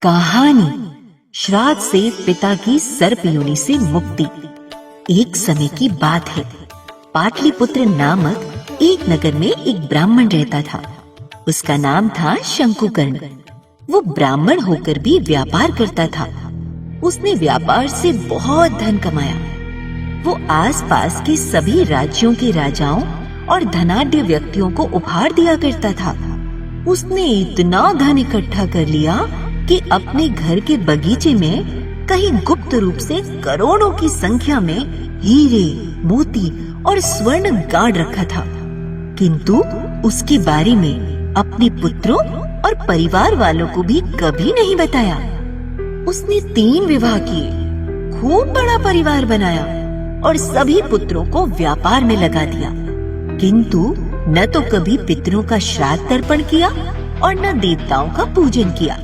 कहानी श्राद्ध से पिता की सर्प योनि से मुक्ति। एक समय की बात है। पाटलिपुत्र नामक एक नगर में एक ब्राह्मण रहता था। उसका नाम था शंकुकर्ण। वो ब्राह्मण होकर भी व्यापार करता था। उसने व्यापार से बहुत धन कमाया। वो आसपास के सभी राज्यों के राजाओं और धनाढ्य व्यक्तियों को उपहार दिया करता था। उसने इतना धन इकट्ठा कर लिया कि अपने घर के बगीचे में कहीं गुप्त रूप से करोड़ों की संख्या में हीरे, मोती और स्वर्ण गाड़ रखा था। किंतु उसके बारे में अपने पुत्रों और परिवार वालों को भी कभी नहीं बताया। उसने 3 विवाह किए, खूब बड़ा परिवार बनाया और सभी पुत्रों को व्यापार में लगा दिया। किंतु न तो कभी पितरों का श्राद्ध तर्पण किया और न देवताओं का पूजन किया।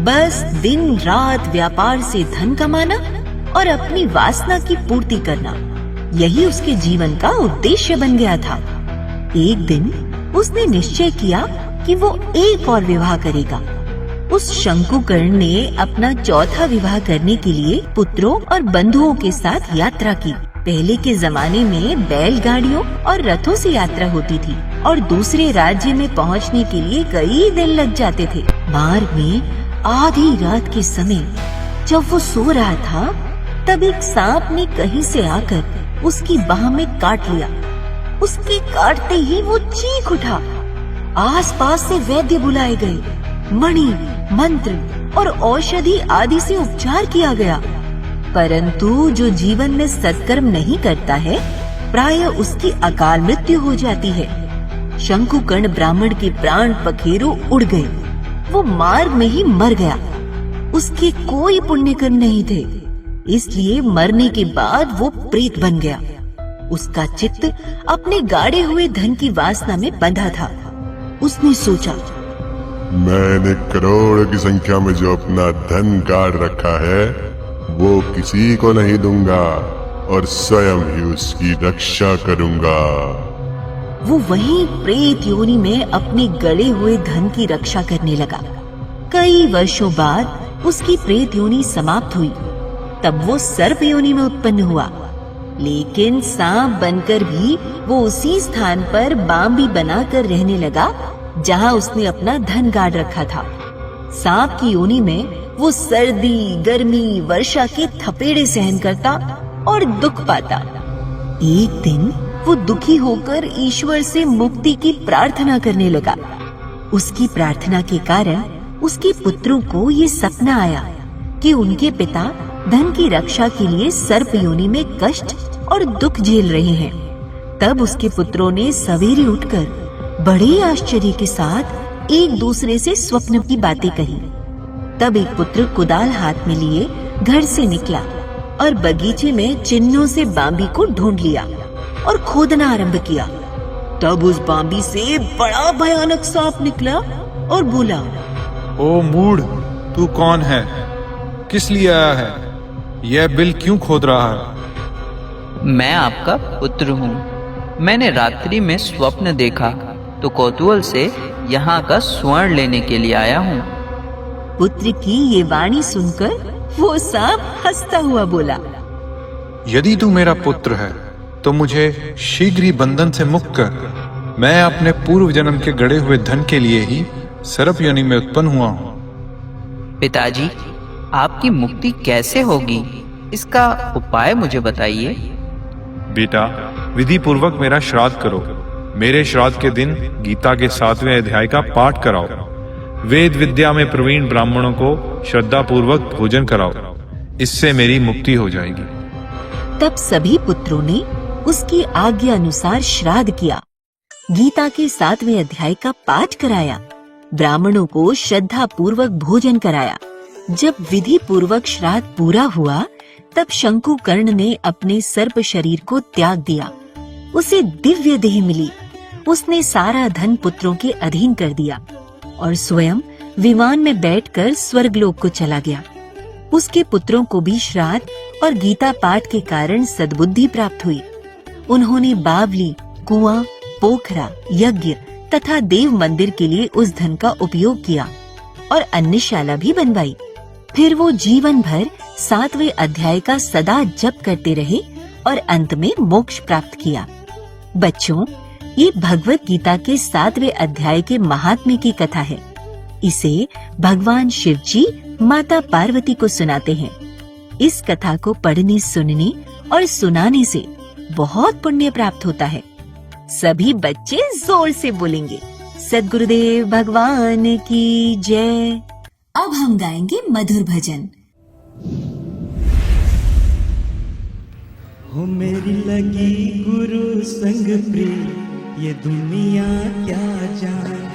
बस दिन रात व्यापार से धन कमाना और अपनी वासना की पूर्ति करना, यही उसके जीवन का उद्देश्य बन गया था। एक दिन उसने निश्चय किया कि वो एक और विवाह करेगा। उस शंकुकर्ण ने अपना चौथा विवाह करने के लिए पुत्रों और बंधुओं के साथ यात्रा की। पहले के जमाने में बैलगाड़ियों और रथों से यात्रा होती थी और दूसरे राज्य में पहुंचने के लिए कई दिन लग जाते थे। मार्ग में आधी रात के समय जब वो सो रहा था, तब एक सांप ने कहीं से आकर उसकी बाह में काट लिया। उसके काटते ही वो चीख उठा। आसपास से वैद्य बुलाए गए। मणि, मंत्र और औषधि आदि से उपचार किया गया, परंतु जो जीवन में सत्कर्म नहीं करता है, प्रायः उसकी अकाल मृत्यु हो जाती है। शंकुकर्ण ब्राह्मण के प्राण पखेरु उड़ गए। वो मार्ग में ही मर गया। उसके कोई पुण्य कर्म नहीं थे, इसलिए मरने के बाद वो प्रेत बन गया। उसका चित्त अपने गाड़े हुए धन की वासना में बंधा था। उसने सोचा, मैंने करोड़ की संख्या में जो अपना धन गाड़ रखा है, वो किसी को नहीं दूंगा और स्वयं ही उसकी रक्षा करूंगा। वो वहीं प्रेत योनि में अपने गड़े हुए धन की रक्षा करने लगा। कई वर्षों बाद उसकी प्रेत योनि समाप्त हुई। तब वो सर्प योनि में उत्पन्न हुआ, लेकिन सांप बनकर भी वो उसी स्थान पर बांबी बनाकर रहने लगा जहाँ उसने अपना धन गाड़ रखा था। सांप की योनि में वो सर्दी, गर्मी, वर्षा के थपेड़े सहन करता और दुख पाता। एक दिन वो दुखी होकर ईश्वर से मुक्ति की प्रार्थना करने लगा। उसकी प्रार्थना के कारण उसके पुत्रों को ये सपना आया कि उनके पिता धन की रक्षा के लिए सर्प योनि में कष्ट और दुख झेल रहे हैं। तब उसके पुत्रों ने सवेरे उठकर बड़े आश्चर्य के साथ एक दूसरे से स्वप्न की बातें कही। तब एक पुत्र कुदाल हाथ में लिए घर से निकला और बगीचे में चिन्हों से बांबी को ढूंढ लिया और खोदना आरंभ किया। तब उस बांबी से बड़ा भयानक सांप निकला और बोला, ओ मूढ़, तू कौन है? किस लिए आया है? यह बिल क्यों खोद रहा है? मैं आपका पुत्र हूँ। मैंने रात्रि में स्वप्न देखा तो कौतूहल से यहाँ का स्वर्ण लेने के लिए आया हूँ। पुत्र की ये वाणी सुनकर वो सांप हंसता हुआ बोला, यदि तू मेरा पुत्र है तो मुझे शीघ्र ही बंधन से मुक्त कर। मैं अपने पूर्व जन्म के गड़े हुए धन के लिए ही सर्प योनि में उत्पन्न हुआ हूँ। पिताजी, आपकी मुक्ति कैसे होगी? इसका उपाय मुझे बताइए। बेटा, विधि पूर्वक मेरा श्राद्ध करो। मेरे श्राद्ध के दिन गीता के 7वें अध्याय का पाठ कराओ। वेद विद्या में प्रवीण ब्राह्मणों को श्रद्धा पूर्वक भोजन कराओ। इससे मेरी मुक्ति हो जाएगी। तब सभी पुत्रों ने उसकी आज्ञा अनुसार श्राद्ध किया। गीता के 7वें अध्याय का पाठ कराया। ब्राह्मणों को श्रद्धा पूर्वक भोजन कराया। जब विधि पूर्वक श्राद्ध पूरा हुआ, तब शंकुकर्ण ने अपने सर्प शरीर को त्याग दिया। उसे दिव्य देह मिली। उसने सारा धन पुत्रों के अधीन कर दिया और स्वयं विमान में बैठकर स्वर्गलोक को चला गया। उसके पुत्रों को भी श्राद्ध और गीता पाठ के कारण सद्बुद्धि प्राप्त हुई। उन्होंने बावली, कुआं, पोखरा, यज्ञ तथा देव मंदिर के लिए उस धन का उपयोग किया। और अन्नशाला भी बनवाई। फिर वो जीवन भर 7वें अध्याय का सदा जप करते रहे और अंत में मोक्ष प्राप्त किया। बच्चों, ये भगवत गीता के 7वें अध्याय के महात्म्य की कथा है। इसे भगवान शिव जी माता पार्वती को सुनाते हैं। इस कथा को पढ़ने, सुनने और सुनाने से बहुत पुण्य प्राप्त होता है। सभी बच्चे जोर से बोलेंगे, सद्गुरुदेव भगवान की जय। अब हम गाएंगे मधुर भजन। हो मेरी लगी गुरु संग प्रिय, ये दुनिया क्या जाने।